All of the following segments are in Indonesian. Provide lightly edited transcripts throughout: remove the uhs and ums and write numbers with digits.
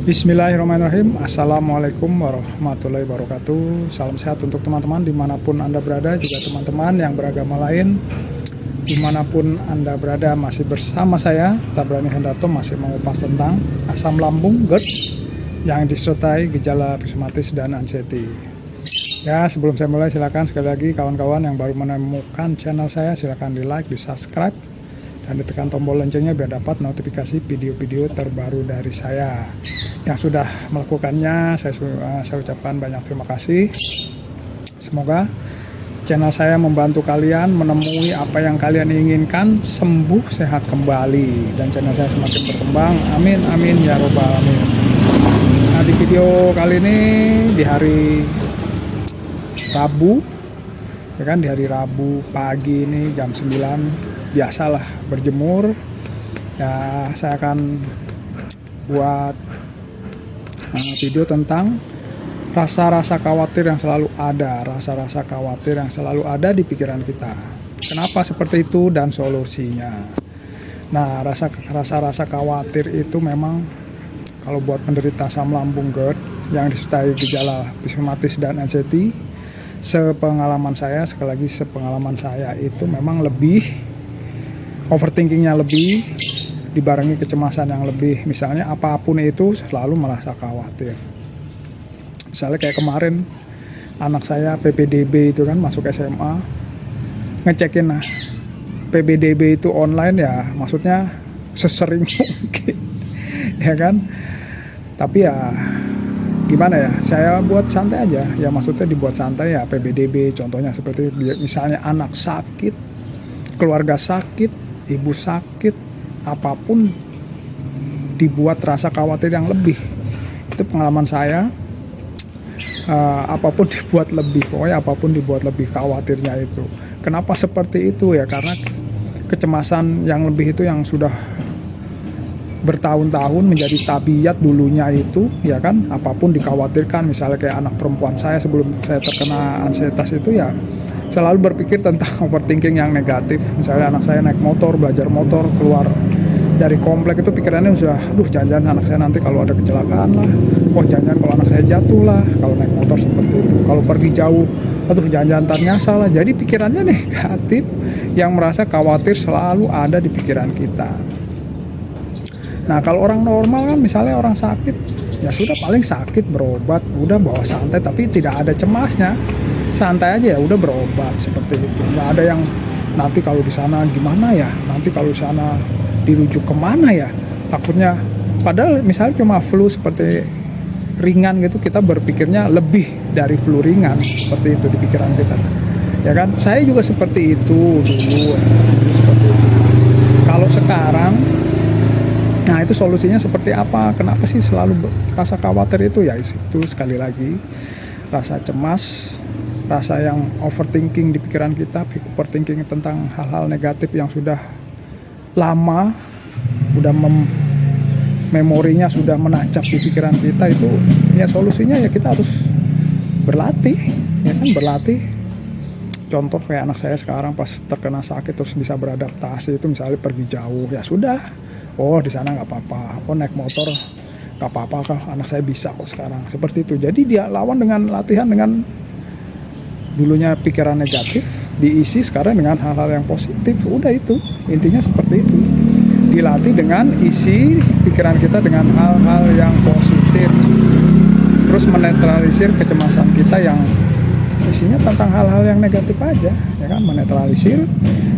Bismillahirrahmanirrahim. Assalamualaikum warahmatullahi wabarakatuh. Salam sehat untuk teman-teman dimanapun Anda berada, juga teman-teman yang beragama lain dimanapun Anda berada. Masih bersama saya, Tabrani Hendarto, masih mengupas tentang asam lambung GERD yang disertai gejala psikosomatis dan anxiety. Ya, sebelum saya mulai, silakan sekali lagi kawan-kawan yang baru menemukan channel saya, silakan di like, di subscribe, dan ditekan tombol loncengnya biar dapat notifikasi video-video terbaru dari saya. Yang sudah melakukannya, saya ucapkan banyak terima kasih. Semoga channel saya membantu kalian menemui apa yang kalian inginkan, sembuh, sehat kembali, dan channel saya semakin berkembang. Amin, amin, ya robbal alamin. Nah, di video kali ini di hari Rabu, ya kan, di hari Rabu pagi ini jam 9, biasalah berjemur. Ya, saya akan buat video tentang rasa-rasa khawatir yang selalu ada, rasa-rasa khawatir yang selalu ada di pikiran kita. Kenapa seperti itu dan solusinya. Nah, rasa-rasa khawatir itu memang kalau buat penderita asam lambung GERD yang disertai gejala psikosomatis dan anxiety, sepengalaman saya, sekali lagi sepengalaman saya, itu memang lebih overthinkingnya lebih, dibarengi kecemasan yang lebih. Misalnya apapun itu selalu merasa khawatir. Misalnya kayak kemarin anak saya PPDB itu kan masuk SMA, ngecekin PPDB itu online, ya maksudnya sesering mungkin ya kan. Tapi ya gimana ya, saya buat santai aja ya, maksudnya dibuat santai ya. PPDB contohnya seperti misalnya anak sakit, keluarga sakit, ibu sakit, apapun dibuat rasa khawatir yang lebih. Itu pengalaman saya. Apapun dibuat lebih, pokoknya apapun dibuat lebih khawatirnya itu. Kenapa seperti itu ya? Karena kecemasan yang lebih itu yang sudah bertahun-tahun menjadi tabiat dulunya itu, ya kan. Apapun dikhawatirkan. Misalnya kayak anak perempuan saya sebelum saya terkena ansietas itu ya selalu berpikir tentang overthinking yang negatif. Misalnya anak saya naik motor, belajar motor, keluar dari komplek itu pikirannya sudah, aduh jangan-jangan anak saya nanti kalau ada kecelakaan lah, oh jangan-jangan kalau anak saya jatuh lah, kalau naik motor seperti itu. Kalau pergi jauh, aduh jangan-jangan ntar nyasar lah. Jadi pikirannya negatif yang merasa khawatir selalu ada di pikiran kita. Nah, kalau orang normal kan, misalnya orang sakit, ya sudah paling sakit berobat, udah bawa santai, tapi tidak ada cemasnya. Santai aja ya, udah berobat seperti itu. Nggak ada yang nanti kalau di sana gimana ya, nanti kalau di sana dirujuk kemana ya, takutnya. Padahal misalnya cuma flu seperti ringan gitu, kita berpikirnya lebih dari flu ringan, seperti itu di pikiran kita, ya kan. Saya juga seperti itu dulu, seperti itu. Kalau sekarang, nah itu solusinya seperti apa? Kenapa sih selalu rasa khawatir itu? Ya itu sekali lagi rasa cemas, rasa yang overthinking di pikiran kita, overthinking tentang hal-hal negatif yang sudah lama, udah memorinya sudah menancap di pikiran kita. Itu ya solusinya ya kita harus berlatih, ya kan, berlatih. Contoh kayak anak saya sekarang pas terkena sakit terus bisa beradaptasi, itu misalnya pergi jauh, ya sudah, oh di sana nggak apa-apa, oh naik motor nggak apa-apa kah, anak saya bisa kok sekarang, seperti itu. Jadi dia lawan dengan latihan, dengan dulunya pikiran negatif diisi sekarang dengan hal-hal yang positif. Udah, itu intinya seperti itu. Dilatih dengan isi pikiran kita dengan hal-hal yang positif, terus menetralisir kecemasan kita yang isinya tentang hal-hal yang negatif aja, ya kan. Menetralisir,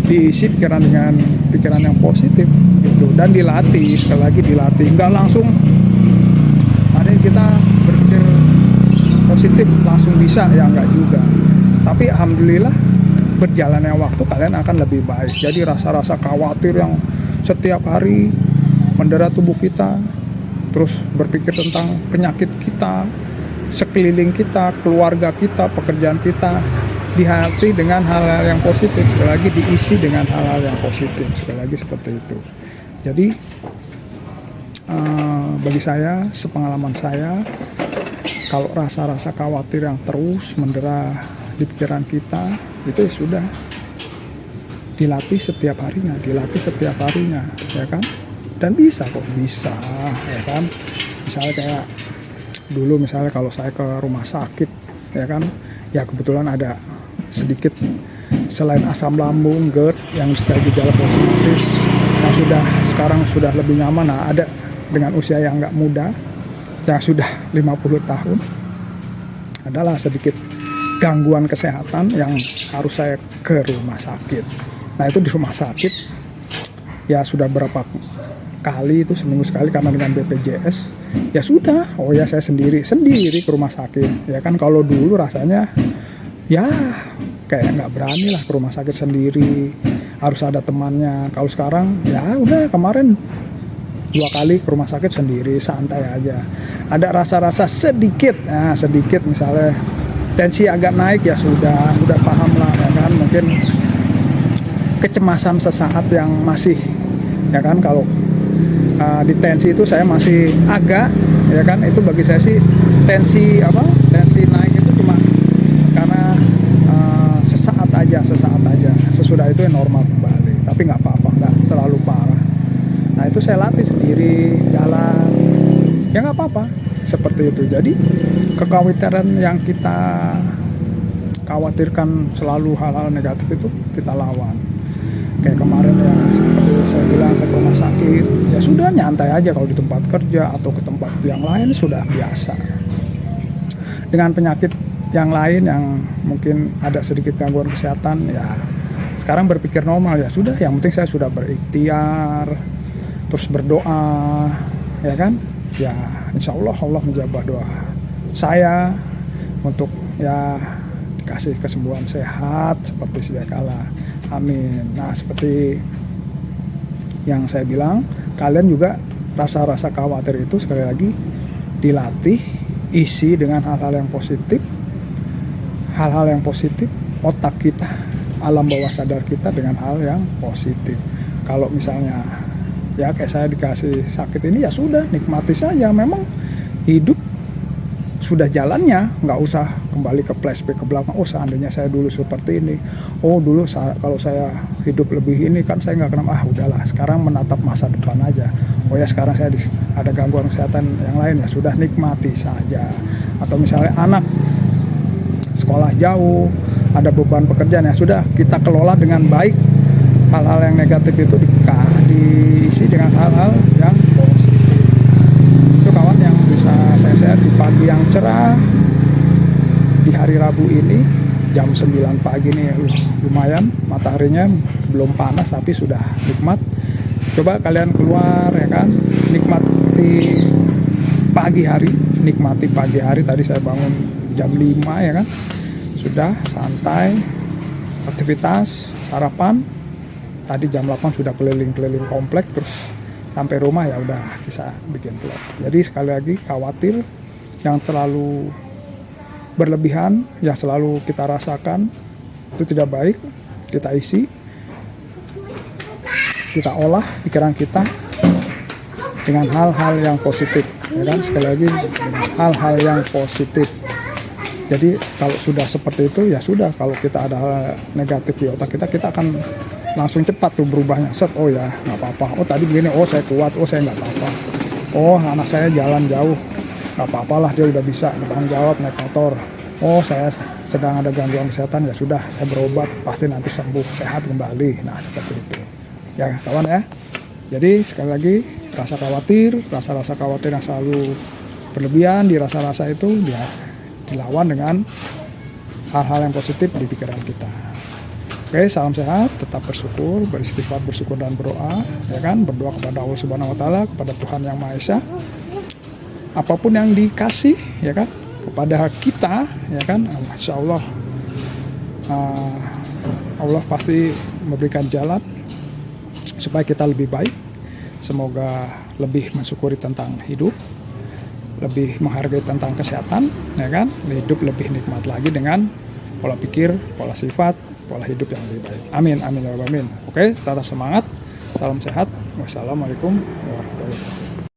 diisi pikiran dengan pikiran yang positif gitu. Dan dilatih, sekali lagi dilatih, nggak langsung hari kita berpikir positif langsung bisa, ya nggak juga. Tapi alhamdulillah berjalannya waktu kalian akan lebih baik. Jadi rasa-rasa khawatir yang setiap hari mendera tubuh kita, terus berpikir tentang penyakit kita, sekeliling kita, keluarga kita, pekerjaan kita, dihati dengan hal-hal yang positif. Sekali lagi diisi dengan hal-hal yang positif. Sekali lagi seperti itu. Jadi bagi saya, sepengalaman saya, kalau rasa-rasa khawatir yang terus mendera di pikiran kita, itu sudah dilatih setiap harinya, ya kan. Dan bisa kok, bisa, ya kan. misalnya kayak dulu misalnya kalau saya ke rumah sakit ya kan, ya kebetulan ada sedikit selain asam lambung, GERD yang bisa gejala posttraumatis yang sekarang sudah lebih nyaman. Nah, ada dengan usia yang nggak muda yang sudah 50 tahun adalah sedikit gangguan kesehatan yang harus saya ke rumah sakit. Nah, itu di rumah sakit ya sudah berapa kali, itu seminggu sekali karena dengan BPJS ya sudah, oh ya saya sendiri ke rumah sakit ya kan. Kalau dulu rasanya ya kayak nggak berani lah ke rumah sakit sendiri, harus ada temannya. Kalau sekarang ya udah, kemarin 2 kali ke rumah sakit sendiri, santai aja. Ada rasa-rasa sedikit misalnya tensi agak naik ya sudah paham lah ya kan, mungkin kecemasan sesaat yang masih ya kan. Kalau di tensi itu saya masih agak ya kan, itu bagi saya sih tensi naik itu cuma karena sesaat aja, sesudah itu ya normal kembali, tapi nggak apa-apa, nggak terlalu parah. Nah, itu saya latih sendiri, jalan ya nggak apa-apa, seperti itu. Jadi kekhawatiran yang kita khawatirkan selalu hal-hal negatif itu kita lawan. Kayak kemarin ya seperti saya bilang, saya ke rumah sakit ya sudah nyantai aja. Kalau di tempat kerja atau ke tempat yang lain sudah biasa. Dengan penyakit yang lain yang mungkin ada sedikit gangguan kesehatan ya sekarang berpikir normal, ya sudah, yang penting saya sudah berikhtiar terus berdoa ya kan, ya insya Allah menjawab doa saya untuk ya dikasih kesembuhan sehat seperti sedia kala, amin. Nah, seperti yang saya bilang, kalian juga rasa-rasa khawatir itu sekali lagi dilatih, isi dengan hal-hal yang positif, otak kita, alam bawah sadar kita dengan hal yang positif. Kalau misalnya ya kayak saya dikasih sakit ini ya sudah, nikmati saja. Memang hidup sudah jalannya, nggak usah kembali ke flashback ke belakang. Oh, seandainya saya dulu seperti ini, oh dulu kalau saya hidup lebih ini kan saya nggak kenapa. Udahlah, sekarang menatap masa depan aja. Oh ya, sekarang saya ada gangguan kesehatan yang lain, ya sudah, nikmati saja. Atau misalnya anak sekolah jauh, ada beban pekerjaan, ya sudah, kita kelola dengan baik. Hal-hal yang negatif itu diisi dengan hal-hal yang positif. Itu kawan yang bisa saya share di pagi yang cerah di hari Rabu ini jam 9 pagi nih. Lumayan mataharinya belum panas tapi sudah nikmat. Coba kalian keluar ya kan, nikmati pagi hari. Tadi saya bangun jam 5 ya kan, sudah santai, aktivitas, sarapan. Tadi jam 8 sudah keliling-keliling komplek, terus sampai rumah ya udah bisa bikin vlog. Jadi sekali lagi, khawatir yang terlalu berlebihan yang selalu kita rasakan itu tidak baik. Kita isi, kita olah pikiran kita dengan hal-hal yang positif ya kan. Sekali lagi, dengan hal-hal yang positif. Jadi kalau sudah seperti itu ya sudah, kalau kita ada hal negatif di otak kita akan langsung cepat tuh berubahnya. Oh ya nggak apa-apa, oh tadi begini, oh saya kuat, oh saya nggak apa-apa, oh anak saya jalan jauh, nggak apa-apa lah, dia udah bisa bertanggung jawab naik motor. Oh saya sedang ada gangguan kesehatan, ya sudah, saya berobat, pasti nanti sembuh, sehat kembali. Nah, seperti itu ya kawan ya. Jadi sekali lagi, rasa khawatir yang selalu berlebihan, dirasa-rasa itu dia dilawan dengan hal-hal yang positif di pikiran kita. Oke, salam sehat, tetap bersyukur, beristighfar, bersyukur dan berdoa, ya kan, berdoa kepada Allah Subhanahu wa taala, kepada Tuhan Yang Maha Esa. Apapun yang dikasih, ya kan, kepada kita, ya kan, insya Allah Allah pasti memberikan jalan supaya kita lebih baik. Semoga lebih mensyukuri tentang hidup, lebih menghargai tentang kesehatan, ya kan, hidup lebih nikmat lagi dengan pola pikir, pola sifat, pola hidup yang lebih baik. Amin, amin, ya rabbal alamin. Oke, tetap semangat, salam sehat, wassalamualaikum warahmatullahi wabarakatuh.